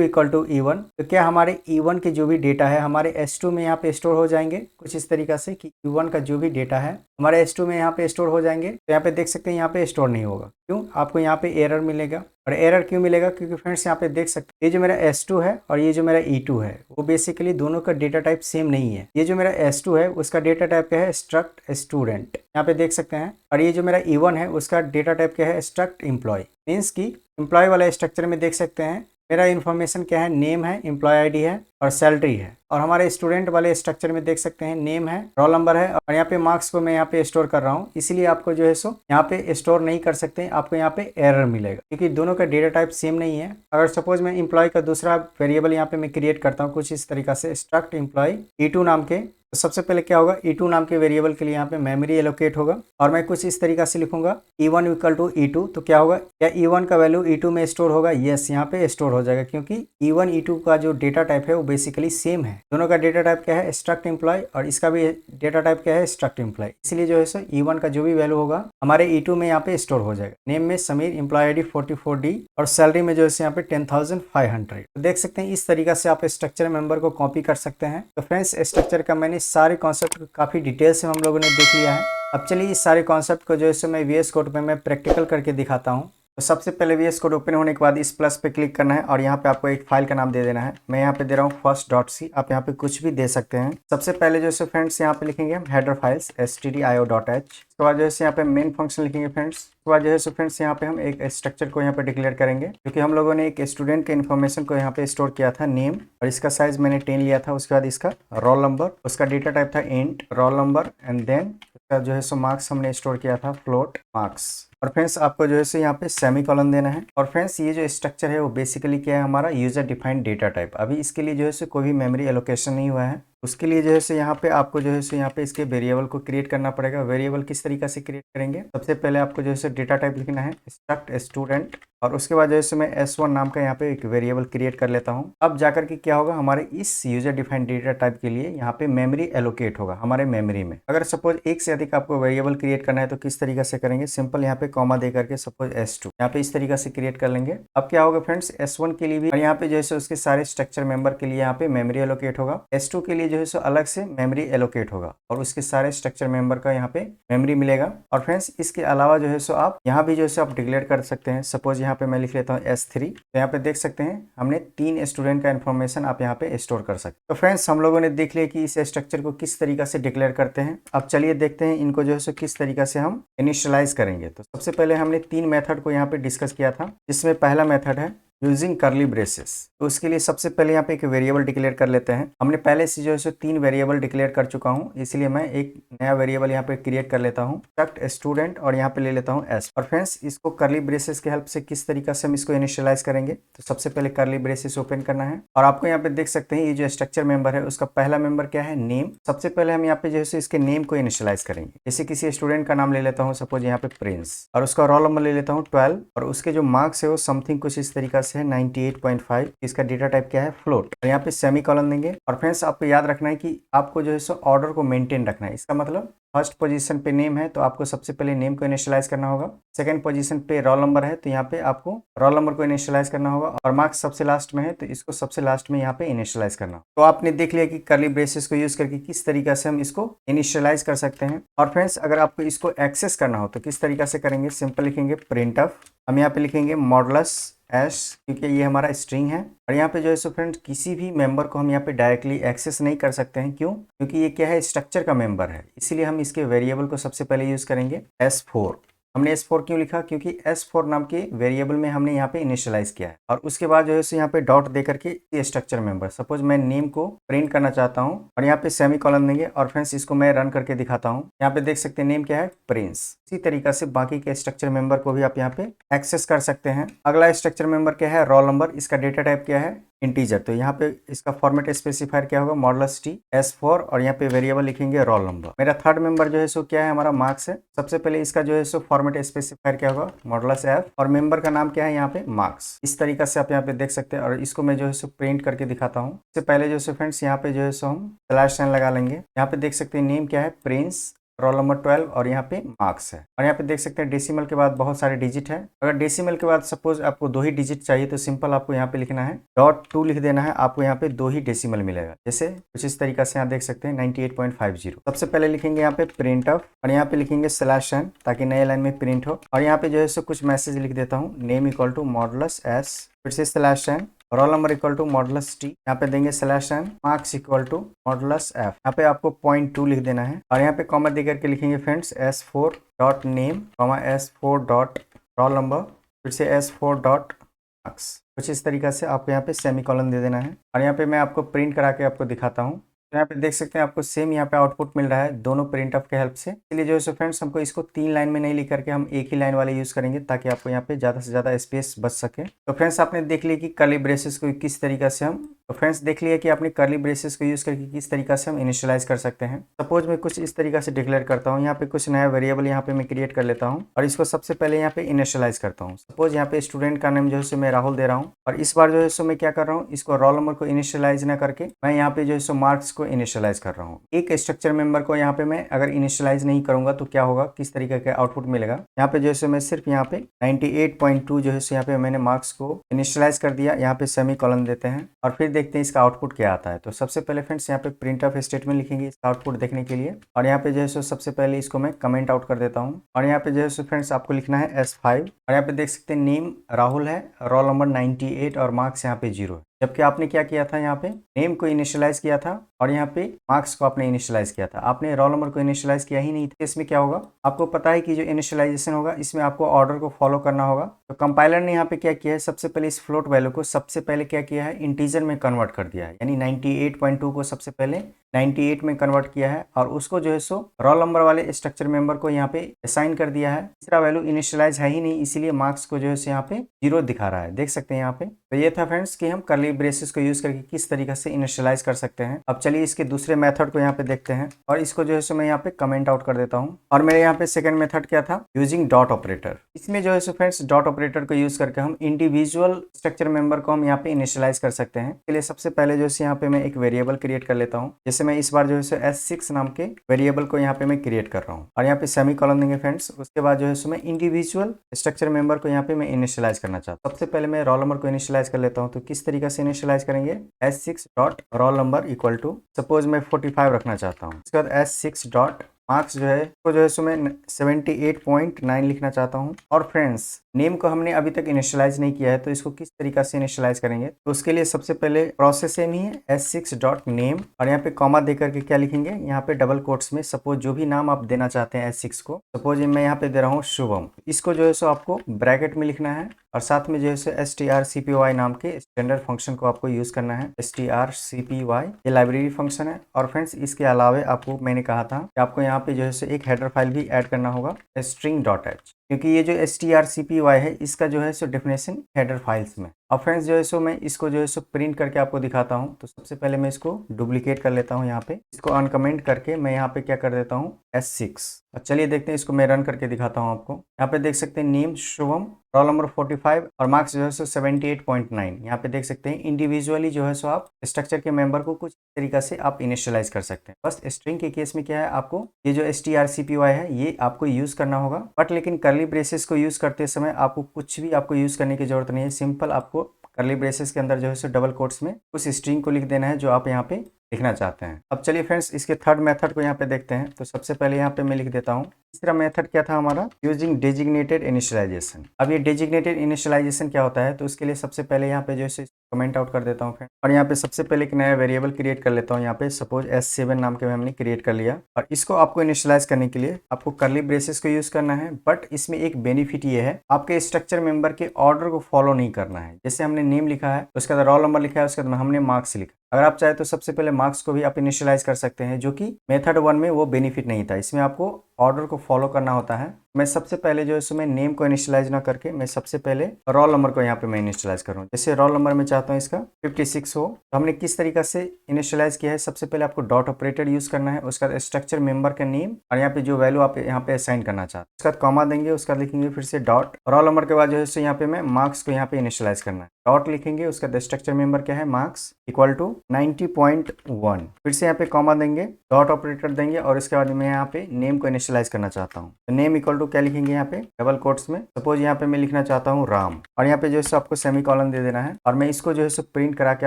equal to E1, तो क्या हमारे E1 के जो भी डेटा है हमारे S2 में यहाँ पे स्टोर हो जाएंगे कुछ इस तरीका से, कि E1 का जो भी डेटा है हमारे S2 में यहाँ पे स्टोर हो जाएंगे। तो यहाँ पे देख सकते हैं यहाँ पे स्टोर नहीं होगा, क्यों, आपको यहाँ पे एरर मिलेगा। और एरर क्यों मिलेगा, क्योंकि फ्रेंड्स यहाँ पे देख सकते हैं ये जो मेरा S2 है और ये जो मेरा E2 है वो बेसिकली दोनों का डेटा टाइप सेम नहीं है। ये जो मेरा S2 है उसका डेटा टाइप क्या है, स्ट्रक्ट स्टूडेंट, यहाँ पे देख सकते हैं। और ये जो मेरा E1 है उसका डेटा टाइप क्या है, स्ट्रक्ट एम्प्लॉय। मीन्स की एम्प्लॉय वाला स्ट्रक्चर में देख सकते हैं मेरा इन्फॉर्मेशन क्या है, नेम है, एम्प्लॉय आईडी है और सैलरी है। और हमारे स्टूडेंट वाले स्ट्रक्चर में देख सकते हैं नेम है, रोल नंबर है, और यहाँ पे मार्क्स को मैं यहाँ पे स्टोर कर रहा हूँ। इसीलिए आपको जो है यहाँ पे स्टोर नहीं कर सकते, आपको यहाँ पे एरर मिलेगा क्योंकि दोनों का डेटा टाइप सेम नहीं है। अगर सपोज मैं एम्प्लॉय का दूसरा वेरिएबल यहाँ पे मैं क्रिएट करता हूँ कुछ इस तरीका से, स्ट्रक्ट एम्प्लॉय E2 नाम के, तो सबसे पहले क्या होगा, E2 नाम के वेरिएबल के लिए यहाँ पे मेमोरी एलोकेट होगा। और मैं कुछ इस तरीका से लिखूंगा E1 इक्वल टू E2, तो क्या होगा, क्या E1 का वैल्यू E2 में स्टोर होगा, यस, यहाँ पे स्टोर हो जाएगा क्योंकि E1 E2 का जो डेटा टाइप है वो बेसिकली सेम है। दोनों का डेटा टाइप क्या है, स्ट्रक्ट एम्प्लॉय, और इसका भी डेटा टाइप क्या है, स्ट्रक्ट एम्प्लॉय। इसलिए जो है सो E1 का जो भी वैल्यू होगा हमारे E2 में यहाँ पे स्टोर हो जाएगा। नेम में समीर, एम्प्लॉय आईडी 44D और सैलरी में जो है यहाँ पे 10,500। तो देख सकते हैं इस तरीका से आप स्ट्रक्चर मेंबर को कॉपी कर सकते हैं। तो फ्रेंड्स स्ट्रक्चर का मैंने सारे कॉन्सेप्ट काफी डिटेल से हम लोगों ने देख लिया है। अब चलिए इस सारे कॉन्सेप्ट को जो है मैं VS कोड पे मैं प्रैक्टिकल करके दिखाता हूँ। तो सबसे पहले VS कोड ओपन होने के बाद इस प्लस पे क्लिक करना है और यहाँ पे आपको एक फाइल का नाम दे देना है। मैं यहाँ पे दे रहा हूँ first.c, आप यहाँ पे कुछ भी दे सकते हैं। सबसे पहले जो है फ्रेंड्स यहाँ पे लिखेंगे हम हेडर फाइल्स stdio.h। उसके बाद जो है यहाँ पे मेन फंक्शन लिखेंगे फ्रेंड्स। उसके बाद जो है फ्रेंड्स यहाँ पे हम एक स्ट्रक्चर को यहाँ पे डिक्लेयर करेंगे क्योंकि हम लोगों ने एक स्टूडेंट के इन्फॉर्मेशन को यहाँ पे स्टोर किया था, नेम, और इसका साइज मैंने 10 लिया था। उसके बाद इसका रोल नंबर, उसका डेटा टाइप था int roll number, and then उसका जो है मार्क्स हमने स्टोर किया था फ्लोट मार्क्स। और फ्रेंड्स आपको जो है यहाँ पे सेमी कॉलन देना है। और फ्रेंड्स ये जो स्ट्रक्चर है वो बेसिकली क्या है, हमारा यूजर डिफाइंड डेटा टाइप। अभी इसके लिए जो है कोई भी मेमोरी एलोकेशन नहीं हुआ है। उसके लिए जो है यहाँ पे आपको जो है यहाँ पे इसके वेरिएबल को क्रिएट करना पड़ेगा। वेरिएबल किस तरीके से क्रिएट करेंगे, सबसे पहले आपको जो है डेटा टाइप लिखना है स्ट्रक्ट स्टूडेंट, और उसके बाद जो है मैं S1 नाम का यहाँ पे एक वेरिएबल क्रिएट कर लेता हूँ। अब जाकर के क्या होगा, हमारे इस यूजर डिफाइंड डेटा टाइप के लिए यहाँ पे मेमोरी एलोकेट होगा हमारे मेमोरी में। अगर सपोज एक से अधिक आपको वेरिएबल क्रिएट करना है तो किस तरीके से करेंगे, सिंपल यहाँ पे कॉमा दे करके सपोज S2 यहाँ पे इस तरीके से क्रिएट कर लेंगे। अब क्या होगा फ्रेंड्स, S1 के लिए भी, और यहाँ पे जो है उसके सारे स्ट्रक्चर मेंबर के लिए यहाँ पे मेमोरी एलोकेट होगा। S2 के लिए जो है अलग से मेमोरी एलोकेट होगा और उसके सारे स्ट्रक्चर मेंबर का यहाँ पे मेमोरी मिलेगा। और फ्रेंड्स इसके अलावा जो है आप यहाँ भी जो है आप डिक्लेयर कर सकते हैं। सपोज यहाँ पे मैं लिख लेता हूँ S3, तो यहाँ पे देख सकते हैं हमने 3 स्टूडेंट का इन्फॉर्मेशन आप यहाँ पे स्टोर कर सकते हैं। तो फ्रेंड्स हम लोगों ने देख लिया कि इस स्ट्रक्चर को किस तरीके से डिक्लेयर करते हैं। अब चलिए देखते हैं इनको जो है किस तरीके से हम इनिशियलाइज करेंगे। तो सबसे पहले हमने 3 मेथड को यहाँ पे डिस्कस किया था, जिसमें पहला मेथड है यूजिंग करली ब्रेसेस। तो उसके लिए सबसे पहले यहाँ पे एक वेरिएबल डिक्लेयर कर लेते हैं। हमने पहले से जो है सो 3 वेरिएबल डिक्लेयर कर चुका हूँ, इसलिए मैं एक नया वेरिएबल यहाँ पे क्रिएट कर लेता हूँ, स्टूडेंट, और यहाँ पे ले लेता हूँ एस। और फ्रेंड्स इसको करली ब्रेसेस की हेल्प से किस तरीका से हम इसको इनिशियलाइज करेंगे, तो सबसे पहले करली ब्रेसेस ओपन करना है और आपको यहाँ पे देख सकते हैं ये जो स्ट्रक्चर मेंबर है उसका पहला मेंबर क्या है, नेम। सबसे पहले हम यहाँ पे जो है इसके नेम को इनिशियलाइज करेंगे। जैसे किसी स्टूडेंट का नाम ले लेता हूँ, सपोज यहाँ पे प्रिंस, और उसका रोल नंबर ले लेता हूँ 12, और उसके जो मार्क्स है वो समथिंग कुछ इस तरीका से है 98.5। इसका डेटा टाइप क्या है, फ्लोट, और यहाँ पे सेमी कॉलन देंगे। और फ्रेंड्स आपको याद रखना है कि आपको जो है सो ऑर्डर को मेंटेन रखना है। इसका मतलब फर्स्ट पोजीशन पे नेम है तो आपको सबसे पहले नेम को इनिशियलाइज करना होगा। सेकंड पोजीशन पे रोल नंबर है तो यहाँ पे आपको रोल नंबर को इनिशियलाइज करना होगा, और मार्क्स सबसे लास्ट में है तो इसको सबसे लास्ट में यहाँ पे इनिशियलाइज करना होगा। तो आपने देख लिया कि करली ब्रेसेस को यूज करके किस तरीका से हम इसको इनिशियलाइज कर सकते हैं। और फ्रेंड्स अगर आपको इसको एक्सेस करना हो तो किस तरीका से करेंगे, सिंपल लिखेंगे प्रिंट ऑफ, हम यहाँ पे लिखेंगे मॉडुलस एस, क्योंकि ये हमारा स्ट्रिंग है। और यहाँ पे जो है सो फ्रेंड्स किसी भी मेंबर को हम यहाँ पे डायरेक्टली एक्सेस नहीं कर सकते हैं। क्यों? क्योंकि ये क्या है, स्ट्रक्चर का मेंबर है, इसीलिए हम इसके वेरिएबल को सबसे पहले यूज करेंगे S4। हमने S4 क्यों लिखा, क्योंकि S4 नाम के वेरिएबल में हमने यहाँ पे इनिशियलाइज किया है। और उसके बाद जो है सो यहाँ पे डॉट दे करके ये स्ट्रक्चर मेंबर, सपोज मैं नेम को प्रिंट करना चाहता हूँ और यहाँ पे सेमी कॉलन देंगे। और फ्रेंड्स इसको मैं रन करके दिखाता हूँ। यहाँ पे देख सकते हैं नेम क्या है, प्रिंस। इसी तरीका से बाकी के स्ट्रक्चर मेंबर को भी आप यहाँ पे एक्सेस कर सकते हैं। अगला स्ट्रक्चर मेंबर क्या है, रोल नंबर। इसका डेटा टाइप क्या है, इंटीजर। तो यहाँ पे इसका फॉर्मेट स्पेसिफायर क्या होगा, मॉडुलस टी S4, और यहाँ पे वेरिएबल लिखेंगे रोल नंबर। मेरा थर्ड मेंबर जो है सो क्या है, हमारा मार्क्स है। सबसे पहले इसका जो है सो फॉर्मेट स्पेसिफायर क्या होगा, मॉडुलस F, और मेंबर का नाम क्या है यहाँ पे, मार्क्स। इस तरीका से आप यहाँ पे देख सकते हैं। और इसको मैं जो है सो प्रिंट करके दिखाता हूँ। इससे पहले जो है फ्रेंड्स यहाँ पे जो है सो हम स्लैश साइन लगा लेंगे। यहाँ पे देख सकते हैं नेम क्या है, प्रिंस, रोल नंबर 12, और यहाँ पे मार्क्स है। और यहाँ पे देख सकते हैं डेसिमल के बाद बहुत सारे डिजिट है। अगर डेसिमल के बाद सपोज आपको 2 ही डिजिट चाहिए तो सिंपल आपको यहाँ पे लिखना है .2 लिख देना है, आपको यहाँ पे 2 ही डेसिमल मिलेगा। जैसे कुछ इस तरीका से यहाँ देख सकते हैं 98.50। सबसे पहले लिखेंगे यहाँ पे प्रिंट ऑफ, और यहाँ पे लिखेंगे /n ताकि नए लाइन में प्रिंट हो। और यहाँ पे जो है सो कुछ मैसेज लिख देता हूँ, name equal to modulus S, फिर से /n, roll number equal to modulus t, यहाँ पे देंगे /n, marks equal to modulus F। यहाँ पे आपको 0.2 लिख देना है, और यहाँ पे कॉमा देकर के लिखेंगे friends S4 dot name, S4 dot roll number, फिर से S4 डॉट मार्क्स। कुछ इस तरीका से आपको यहाँ पे सेमी कॉलन दे देना है। और यहाँ पे मैं आपको प्रिंट करा के आपको दिखाता हूँ। तो यहाँ पे देख सकते हैं आपको सेम यहाँ पे आउटपुट मिल रहा है दोनों प्रिंट ऑफ के हेल्प से। इसलिए जो है फ्रेंड्स हमको इसको 3 लाइन में नहीं लिख करके हम एक ही लाइन वाले यूज करेंगे, ताकि आपको यहाँ पे ज़्यादा से ज़्यादा स्पेस बच सके। तो फ्रेंड्स आपने देख लिया कि करली ब्रेसेस को किस तरीका से हम, तो फ्रेंड्स देख लिया कि आपने करली ब्रेसेस को यूज करके किस तरीका से हम इनिशियलाइज कर सकते हैं। सपोज मैं कुछ इस तरीका से डिक्लेयर करता हूँ, यहाँ पे कुछ नया वेरिएबल यहाँ पे मैं क्रिएट कर लेता हूँ, और इसको सबसे पहले यहाँ पे इनिशियलाइज करता हूँ। सपोज यहाँ पे स्टूडेंट का नेम जो है मैं राहुल दे रहा हूँ, और इस बार जो है मैं क्या कर रहा हूँ, इसको रोल नंबर को इनिशियलाइज ना करके मैं यहाँ पे जो है मार्क्स को इनिशियलाइज कर रहा हूँ। एक स्ट्रक्चर मेंबर को यहाँ पे मैं अगर इनिशियलाइज नहीं करूंगा तो क्या होगा, किस तरीके का आउटपुट मिलेगा। यहाँ पे जो है मैं सिर्फ यहाँ पे 98.2 जो है यहाँ पे मैंने मार्क्स को इनिशियलाइज कर दिया। यहाँ पे सेमी कॉलन देते हैं और फिर देखते हैं इसका आउटपुट क्या आता है। तो सबसे पहले फ्रेंड्स यहाँ पे प्रिंट ऑफ स्टेटमेंट लिखेंगे इसका आउटपुट देखने के लिए, और यहाँ पे जो है सबसे पहले इसको मैं कमेंट आउट कर देता हूँ। और यहाँ पे जो है फ्रेंड्स आपको लिखना है S5, और यहाँ पे देख सकते हैं नेम राहुल है, रोल नंबर 98, और मार्क्स यहाँ पे 0 है। जबकि आपने क्या किया था, यहाँ पे नेम को इनिशियलाइज किया था और यहाँ पे मार्क्स को आपने इनिशियलाइज किया था, आपने रोल नंबर को इनिशियलाइज किया ही नहीं था। इसमें क्या होगा, आपको पता है कि जो इनिशियलाइजेशन होगा इसमें आपको ऑर्डर को फॉलो करना होगा। तो कंपाइलर ने यहाँ पे क्या किया है, सबसे पहले इस फ्लोट वैल्यू को सबसे पहले क्या किया है, इंटीजर में कन्वर्ट कर दिया है। यानी 98.2 को सबसे पहले 98 में कन्वर्ट किया है, और उसको जो है रोल नंबर वाले स्ट्रक्चर मेंबर को यहाँ पे असाइन कर दिया है। तीसरा वैल्यू इनिशियलाइज है ही नहीं, इसीलिए मार्क्स को जो है यहाँ पे 0 दिखा रहा है, देख सकते हैं यहाँ पे। तो ये था फ्रेंड्स कि हम करली ब्रेसेस को यूज करके किस तरीके से इनिशियलाइज कर सकते हैं। अब चलिए इसके दूसरे मेथड को यहाँ पे देखते हैं, और इसको जो है मैं यहाँ पे कमेंट आउट कर देता हूँ। और मेरे यहाँ पे सेकंड मेथड क्या था, यूजिंग डॉट ऑपरेटर। इसमें जो है फ्रेंड्स डॉट ऑपरेटर को यूज करके हम इंडिविजुअल स्ट्रक्चर मेंबर को हम यहाँ पे इनिशियलाइज कर सकते हैं। इसके लिए सबसे पहले जो है यहाँ पे मैं एक वेरिएबल क्रिएट कर लेता हूँ। जैसे मैं इस बार जो है S6 नाम के वेरिएबल को यहाँ पे मैं क्रिएट कर रहा हूँ, और यहाँ पे सेमी कॉलन देंगे फ्रेंड्स। उसके बाद जो है मैं इंडिविजुअल स्ट्रक्चर मेंबर को यहाँ पे मैं इनिशियलाइज करना चाहता हूँ। सबसे पहले मैं रोल नंबर को इनिशियलाइज कर लेता हूँ। तो किस तरीके से इनिशियलाइज करेंगे, S6 dot roll number equal to, suppose मैं 45 रखना चाहता हूँ। उसके बाद S6 डॉट मार्क्स जो है तो जो है मैं 78.9 लिखना चाहता हूँ। और फ्रेंड्स नेम को हमने अभी तक इनिशियलाइज नहीं किया है, तो इसको किस तरीका से इनिशियलाइज करेंगे, तो उसके लिए सबसे पहले प्रोसेस सेम ही है, S6 डॉट नेम, और यहाँ पे कॉमा देकर के क्या लिखेंगे, यहाँ पे डबल कोट्स में सपोज जो भी नाम आप देना चाहते हैं S6 को, सपोज मैं यहाँ पे दे रहा हूँ शुभम, इसको जो है आपको ब्रैकेट में लिखना है, और साथ में जो है strcpy नाम के स्टैंडर्ड फंक्शन को आपको यूज़ करना है। strcpy ये लाइब्रेरी फंक्शन है। और फ्रेंड्स इसके अलावा आपको मैंने कहा था कि आपको यहाँ पे जो है एक हेडर फाइल भी ऐड करना होगा string.h, क्योंकि ये जो strcpy है इसका जो है डेफिनेशन हेडर फाइल्स में। अब फ्रेंड्स जो है मैं इसको जो है प्रिंट करके आपको दिखाता हूँ। तो सबसे पहले मैं इसको डुप्लीकेट कर लेता हूँ, यहाँ पे इसको अनकमेंट करके मैं यहाँ पे क्या कर देता हूँ S6। और चलिए देखते हैं, इसको मैं रन करके दिखाता हूँ आपको। यहाँ पे देख सकते हैं नेम शुभम, रोल नंबर 45 और मार्क्स जो है 78.9। यहाँ पे देख सकते हैं इंडिविजुअली जो है आप स्ट्रक्चर के मेंबर को कुछ तरीका से आप इनिशियलाइज कर सकते हैं। बस स्ट्रिंग के केस में क्या है, आपको ये जो strcpy है ये आपको यूज करना होगा। बट लेकिन करली ब्रेसेस को यूज करते समय आपको कुछ भी आपको यूज करने की जरूरत नहीं है। सिंपल आपको करली ब्रेसेस के अंदर जो है डबल कोट्स में उस स्ट्रिंग को लिख देना है जो आप यहाँ पे लिखना चाहते हैं। अब चलिए फ्रेंड्स इसके थर्ड मेथड को यहाँ पे देखते हैं। तो सबसे पहले यहाँ पे मैं लिख देता हूँ। तीसरा मेथड क्या था हमारा, यूजिंग डेजिग्नेटेड इनिशियलाइजेशन। अब ये डेजिग्नेटेड इनिशियलाइजेशन क्या होता है, तो उसके लिए सबसे पहले यहाँ पे जो है कमेंट आउट कर देता हूँ फ्रेंड। और यहाँ पे सबसे पहले एक नया वेरिएबल क्रिएट कर लेता हूँ। यहाँ पे सपोज S7 नाम के हमने क्रिएट कर लिया। और इसको आपको इनिशियलाइज करने के लिए आपको करली ब्रेसेस को यूज करना है। बट इसमें एक बेनिफिट ये है, आपके स्ट्रक्चर मेंबर के ऑर्डर को फॉलो नहीं करना है। जैसे हमने नेम लिखा है, उसके बाद रोल नंबर लिखा है, उसके बाद हमने मार्क्स लिखा। अगर आप चाहे तो सबसे पहले मार्क्स को भी आप इनिशियलाइज कर सकते हैं, जो कि मेथड 1 में वो बेनिफिट नहीं था। इसमें आपको ऑर्डर को फॉलो करना होता है। मैं सबसे पहले जो है नेम को इनिशियलाइज ना करके मैं सबसे पहले रोल नंबर को यहाँ पे मैं इनिशियलाइज करूँ। जैसे रोल नंबर में चाहता हूँ इसका 56 हो, तो हमने किस तरीका से इनिशियलाइज किया है, सबसे पहले आपको डॉट ऑपरेटर यूज करना है, उसका स्ट्रक्चर मेंबर का नेम और यहाँ पे जो वैल्यू आप यहाँ पे असाइन करना चाहते हैं, उसका कॉमा देंगे, उसका लिखेंगे फिर से डॉट। रोल नंबर के बाद जो है यहाँ पे मैं मार्क्स को यहाँ पे इनिशियलाइज करना है, डॉट लिखेंगे, उसका स्ट्रक्चर मेंबर क्या है मार्क्स इक्वल टू 90.1, फिर से यहाँ पे कॉमा देंगे, डॉट ऑपरेटर देंगे और इसके बाद मैं यहाँ पे नेम को इनिशियलाइज करना चाहता हूँ। तो नेम इक्वल टू क्या लिखेंगे यहाँ पे डबल कोट्स में, सपोज यहाँ पे मैं लिखना चाहता हूँ राम, और यहाँ पे जो है आपको सेमी कॉलन दे देना है। और मैं इसको जो है प्रिंट करा के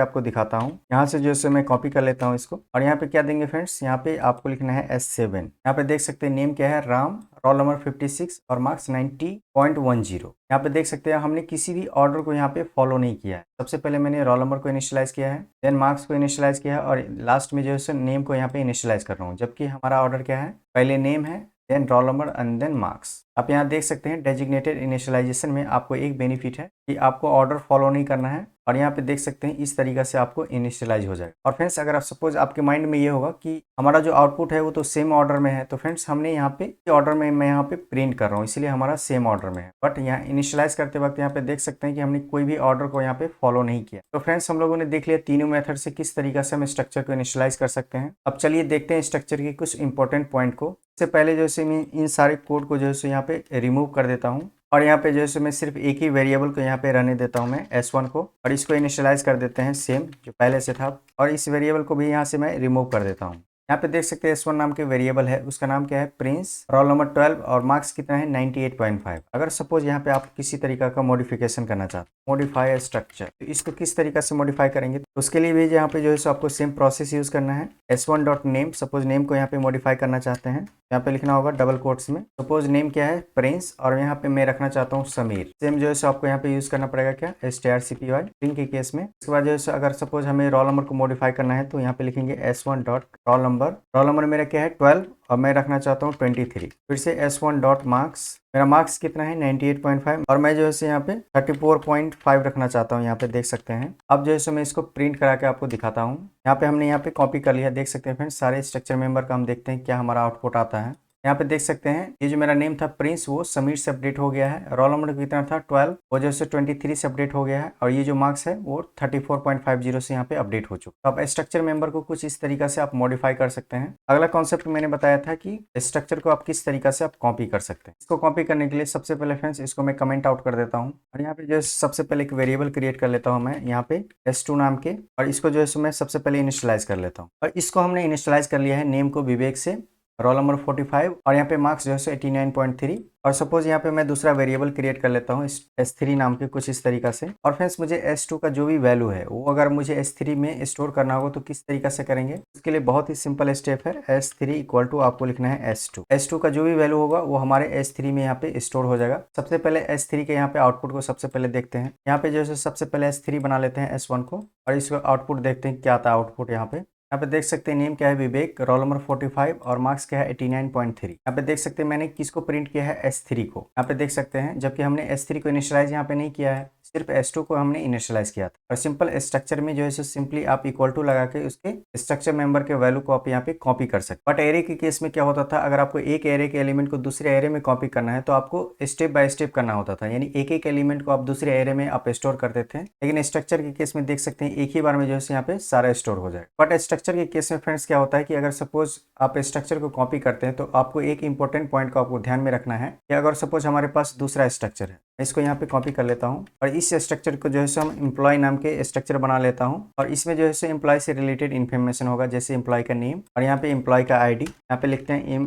आपको दिखाता हूँ। यहाँ से जो है मैं कॉपी कर लेता हूँ इसको, और यहाँ पे क्या देंगे फ्रेंड्स, यहाँ पे आपको लिखना है S7। यहाँ पे देख सकते हैं नेम क्या है राम, रोल नंबर 56 और मार्क्स 90.10। यहाँ पे देख सकते हैं हमने किसी भी ऑर्डर को यहाँ पे फॉलो नहीं किया है। सबसे पहले मैंने रोल नंबर को इनिशियलाइज किया है, देन मार्क्स को इनिशियलाइज किया है और लास्ट में जो है नेम को यहाँ पे इनिशियलाइज कर रहा हूँ। जबकि हमारा ऑर्डर क्या है, पहले नेम है, then roll number and then marks. आप यहाँ देख सकते हैं डेजिग्नेटेड इनिशियलाइजेशन में आपको एक बेनिफिट है कि आपको ऑर्डर फॉलो नहीं करना है, और यहाँ पे देख सकते हैं इस तरीका से आपको इनिशियलाइज हो जाएगा। और फ्रेंड्स अगर आप सपोज आपके माइंड में ये होगा कि हमारा जो आउटपुट है वो तो सेम ऑर्डर में है, तो फ्रेंड्स हमने यहाँ पे ऑर्डर में मैं यहाँ पे प्रिंट कर रहा हूँ, इसलिए हमारा सेम ऑर्डर में है। बट यहाँ इनिशियलाइज करते वक्त यहाँ पे देख सकते हैं कि हमने कोई भी ऑर्डर को यहाँ पे फॉलो नहीं किया। तो फ्रेंड्स हम लोगों ने देख लिया तीनों मेथड से किस तरीका से हम स्ट्रक्चर को इनिशियलाइज कर सकते हैं। अब चलिए देखते हैं स्ट्रक्चर के कुछ इंपॉर्टेंट पॉइंट को। इससे पहले जो है मैं इन सारे कोड को जो है यहाँ पे रिमूव कर देता हूँ, और यहाँ पे जो है मैं सिर्फ एक ही वेरिएबल को यहाँ पे रहने देता हूँ मैं S1 को, और इसको इनिशियलाइज कर देते हैं सेम जो पहले से था, और इस वेरिएबल को भी यहाँ से मैं रिमूव कर देता हूँ। यहाँ पे देख सकते हैं S1 नाम के वेरिएबल है, उसका नाम क्या है प्रिंस, रोल नंबर 12 और मार्क्स कितना है 98.5। अगर सपोज यहाँ पे आप किसी तरीका का मॉडिफिकेशन करना चाहते हैं, मॉडिफाई स्ट्रक्चर, तो इसको किस तरीका से मॉडिफाई करेंगे, तो उसके लिए भी यहाँ पे जो है आपको सेम प्रोसेस यूज करना है। S1.name, सपोज नेम को यहाँ पे मॉडिफाई करना चाहते हैं, यहाँ पे लिखना होगा डबल कोट्स में, सपोज नेम क्या है प्रिंस और यहाँ पे मैं रखना चाहता हूँ समीर। सेम जो है आपको यहाँ पे यूज करना पड़ेगा क्या strcpy स्ट्रिंग के केस में। उसके बाद जो है अगर सपोज हमें रोल नंबर को मॉडिफाई करना है तो यहाँ पे लिखेंगे S1 डॉट रोल नंबर मेरा क्या है 12 और मैं रखना चाहता हूँ 23। फिर से S1 डॉट मार्क्स, मेरा मार्क्स कितना है 98.5 और मैं जो है यहाँ पे 34.5 रखना चाहता हूँ, यहाँ पे देख सकते हैं। अब जो है मैं इसको प्रिंट करा के आपको दिखाता हूँ। यहाँ पे हमने यहाँ पे कॉपी कर लिया, देख सकते हैं फ्रेंड्स सारे स्ट्रक्चर मेंबर का हम देखते हैं क्या हमारा आउटपुट आता है। यहाँ पे देख सकते हैं ये जो मेरा नेम था प्रिंस वो समीर से अपडेट हो गया है, रोल नंबर कितना था 12 वो जो है 23 से अपडेट हो गया है, और ये जो मार्क्स है वो 34.50 से यहाँ पे अपडेट हो चुका। अब स्ट्रक्चर मेंबर को कुछ इस तरीका से आप मॉडिफाई कर सकते हैं। अगला कॉन्सेप्ट मैंने बताया था कि स्ट्रक्चर को आप किस तरीका से आप कॉपी कर सकते हैं। इसको कॉपी करने के लिए सबसे पहले फ्रेंड्स इसको मैं कमेंट आउट कर देता हूँ, और यहाँ पे जो सबसे पहले एक वेरिएबल क्रिएट कर लेता हूँ मैं यहाँ पे S2 नाम के, और इसको जो है मैं सबसे पहले इनिशियलाइज कर लेता हूँ। और इसको हमने इनिशियलाइज कर लिया है नेम को विवेक से, रोल नंबर 45 और यहाँ पे मार्क्स जो है 89.3। और सपोज यहाँ पे मैं दूसरा वेरिएबल क्रिएट कर लेता हूँ S3 नाम के कुछ इस तरीका से। और फ्रेंड्स मुझे S2 का जो भी वैल्यू है वो अगर मुझे S3 में स्टोर करना होगा तो किस तरीका से करेंगे, उसके लिए बहुत ही सिंपल स्टेप है। S3 इक्वल टू आपको लिखना है S2। S2 का जो भी वैल्यू होगा वो हमारे S3 में यहाँ पे स्टोर हो जाएगा। सबसे पहले S3 के यहाँ पे आउटपुट को सबसे पहले देखते हैं। यहाँ पे जो है सबसे पहले S3 बना लेते हैं S1 को, और इसको आउटपुट देखते हैं क्या आता है आउटपुट यहाँ पे। यहाँ पे देख सकते हैं नेम क्या है विवेक, रोल नंबर 45 और मार्क्स क्या है 89.3। यहाँ पे देख सकते हैं मैंने किसको प्रिंट किया है S3 को, यहाँ पे देख सकते हैं, जबकि हमने S3 को इनिशियलाइज यहाँ पे नहीं किया है, सिर्फ S2 को हमने इनिशियलाइज किया था। और सिंपल स्ट्रक्चर में जो है सिंपली आप इक्वल टू लगा के उसके स्ट्रक्चर मेंबर के वैल्यू को आप यहाँ पे कॉपी कर सकते। बट एरे के केस में क्या होता था, अगर आपको एक एरे के एलिमेंट को दूसरे एरे में कॉपी करना है तो आपको स्टेप बाय स्टेप करना होता था, यानी एक एक एलिमेंट को आप दूसरे एरे में आप स्टोर करते थे। लेकिन स्ट्रक्चर के केस में देख सकते हैं एक ही बार में जो है यहाँ पे सारा स्टोर हो जाए। बट स्ट्रक्चर के केस में फ्रेंड्स क्या होता है कि अगर सपोज आप स्ट्रक्चर को कॉपी करते हैं तो आपको एक इंपॉर्टेंट पॉइंट को आपको ध्यान में रखना है कि अगर सपोज हमारे पास दूसरा स्ट्रक्चर है, इसको यहाँ पे कॉपी कर लेता हूँ और इस स्ट्रक्चर को जो है हम एम्प्लॉय नाम के स्ट्रक्चर बना लेता हूँ और इसमें जो है एम्प्लॉय से रिलेटेड इन्फॉर्मेशन होगा, जैसे एम्प्लॉय का नेम और यहाँ पे एम्प्लॉय का आईडी, यहाँ पे लिखते हैं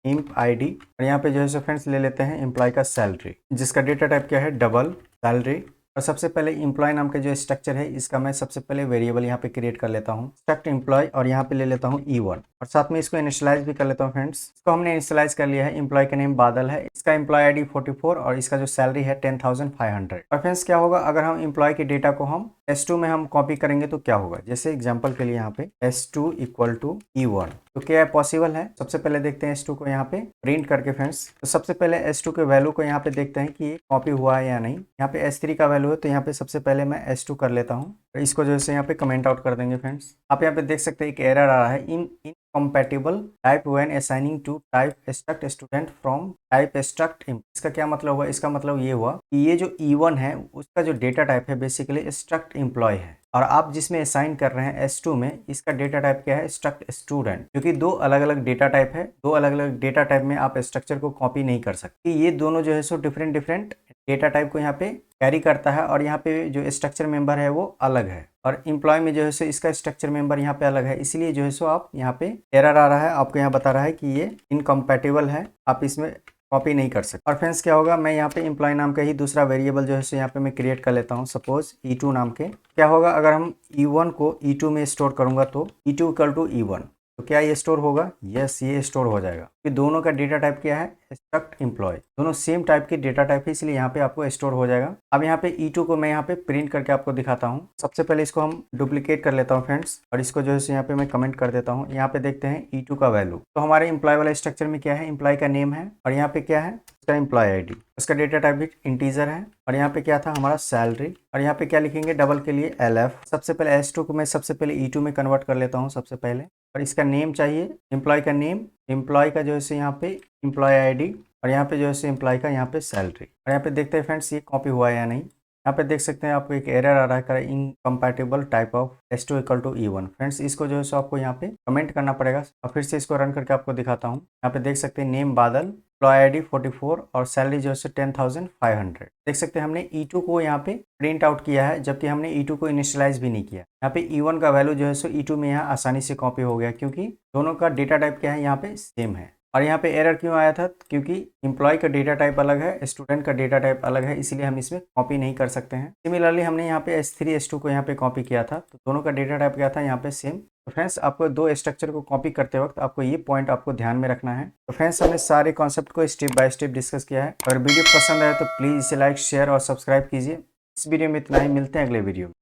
इम्प आईडी और यहाँ पे जो है फ्रेंड्स ले लेते हैं एम्प्लॉय का सैलरी, जिसका डेटा टाइप क्या है डबल सैलरी। और सबसे पहले एम्प्लॉय नाम का जो स्ट्रक्चर है इसका मैं सबसे पहले वेरिएबल यहाँ पे क्रिएट कर लेता हूँ स्ट्रक्ट एम्प्लॉय और यहाँ पे ले लेता हूँ E1 और साथ में इसको इनिशियलाइज भी कर लेता हूँ फ्रेंड्स। इसको हमने इनिशियलाइज कर लिया है, एम्प्लॉय का नेम बादल है, इसका एम्प्लॉय आईडी 44 और इसका जो सैलरी है 10,500। और फ्रेंड्स क्या होगा अगर हम एम्प्लॉय के डेटा को हम S2 में हम कॉपी करेंगे तो क्या होगा, जैसे एग्जाम्पल के लिए यहाँ पे S2 इक्वल टू E1, तो क्या पॉसिबल है। सबसे पहले देखते हैं S2 को यहाँ पे प्रिंट करके फ्रेंड्स। तो सबसे पहले S2 के वैल्यू को यहाँ पे देखते हैं कि ये कॉपी हुआ है या नहीं। यहाँ पे S3 का वैल्यू है तो यहाँ पे सबसे पहले मैं S2 कर लेता हूँ, तो इसको जो है यहाँ पे कमेंट आउट कर देंगे फ्रेंड्स। आप यहाँ पे देख सकते हैं एक एरर आ रहा है, incompatible type when assigning to type struct student from type struct. इसका क्या मतलब हुआ, इसका मतलब ये हुआ कि ये जो E1 है उसका जो डेटा टाइप है बेसिकली स्ट्रक्ट एम्प्लॉय है और आप जिसमें असाइन कर रहे हैं S2 में इसका डेटा टाइप क्या है स्ट्रक्ट स्टूडेंट, क्योंकि दो अलग अलग डेटा टाइप है, दो अलग अलग डेटा टाइप में आप स्ट्रक्चर को कॉपी नहीं कर सकते। ये दोनों जो है सो डिफरेंट डेटा टाइप को यहाँ पे कैरी करता है और यहाँ पे जो स्ट्रक्चर मेंबर है वो अलग है और एम्प्लॉय में जो है सो इसका स्ट्रक्चर मेंबर यहाँ पे अलग है, इसलिए जो है सो आप यहाँ पे एरर आ रहा है, आपको यहाँ बता रहा है कि ये इनकम्पैटिबल है, आप इसमें कॉपी नहीं कर सकते। और फ्रेंड्स क्या होगा, मैं यहाँ पे एम्प्लॉय नाम का ही दूसरा वेरिएबल जो है सो यहाँ पे मैं क्रिएट कर लेता हूँ सपोज E2 नाम के। क्या होगा अगर हम E1 को E2 में स्टोर करूंगा तो E2 इक्वल टू E1, तो क्या ये स्टोर होगा, यस ये स्टोर हो जाएगा कि दोनों का डेटा टाइप क्या है स्ट्रक्ट एम्प्लॉय, दोनों सेम टाइप के डेटा टाइप है, इसलिए यहाँ पे आपको स्टोर हो जाएगा। अब यहाँ पे E2 को मैं यहाँ पे प्रिंट करके आपको दिखाता हूँ। सबसे पहले इसको हम डुप्लीकेट कर लेता हूँ फ्रेंड्स और इसको जो है यहाँ पे मैं कमेंट कर देता हूँ। यहाँ पे देखते हैं E2 का वैल्यू, तो हमारे एम्प्लॉय वाला स्ट्रक्चर में क्या है एम्प्लॉय का नेम है और यहाँ पे क्या है उसका एम्प्लॉय आईडी, उसका डेटा टाइप भी इंटीजर है और यहाँ पे क्या था हमारा सैलरी और यहाँ पे क्या लिखेंगे डबल के लिए LF। सबसे पहले S2 को मैं सबसे पहले E2 में कन्वर्ट कर लेता हूँ सबसे पहले और इसका नेम चाहिए एम्प्लॉय का नेम, एम्प्लॉय का जो है यहाँ पे एम्प्लॉय आईडी और यहाँ पे जो है एम्प्लॉय का यहाँ पे सैलरी। और यहाँ पे देखते हैं फ्रेंड्स ये कॉपी हुआ है या नहीं। यहाँ पे देख सकते हैं आपको एक एरर आ रहा है incompatible type of S2 equal to E1। Friends इसको जो है सो आपको यहाँ पे कमेंट करना पड़ेगा और फिर से इसको रन करके आपको दिखाता हूँ। यहाँ पे देख सकते हैं नेम बादल, एम्प्लॉय आईडी 44 और सैलरी जो है 10,500। देख सकते हैं हमने E2 को यहाँ पे प्रिंट आउट किया है जबकि हमने E2 को इनिशियलाइज भी नहीं किया। यहाँ पे E1 का वैल्यू जो है सो E2 में यहाँ आसानी से कॉपी हो गया क्योंकि दोनों का डेटा टाइप क्या है यहाँ पे सेम है। और यहाँ पे एरर क्यों आया था, क्योंकि एम्प्लॉय का डेटा टाइप अलग है, स्टूडेंट का डेटा टाइप अलग है, इसलिए हम इसमें कॉपी नहीं कर सकते हैं। सिमिलरली हमने यहाँ पे S3 S2 को यहाँ पे कॉपी किया था तो दोनों का डेटा टाइप क्या था यहाँ पे सेम। तो फ्रेंड्स आपको दो स्ट्रक्चर को कॉपी करते वक्त आपको ये पॉइंट आपको ध्यान में रखना है। तो फ्रेंड्स हमने सारे कॉन्सेप्ट को स्टेप बाय स्टेप डिस्कस किया है। अगर वीडियो पसंद आए तो प्लीज़ इसे लाइक शेयर और सब्सक्राइब कीजिए। इस वीडियो में इतना ही, मिलते हैं अगले वीडियो में।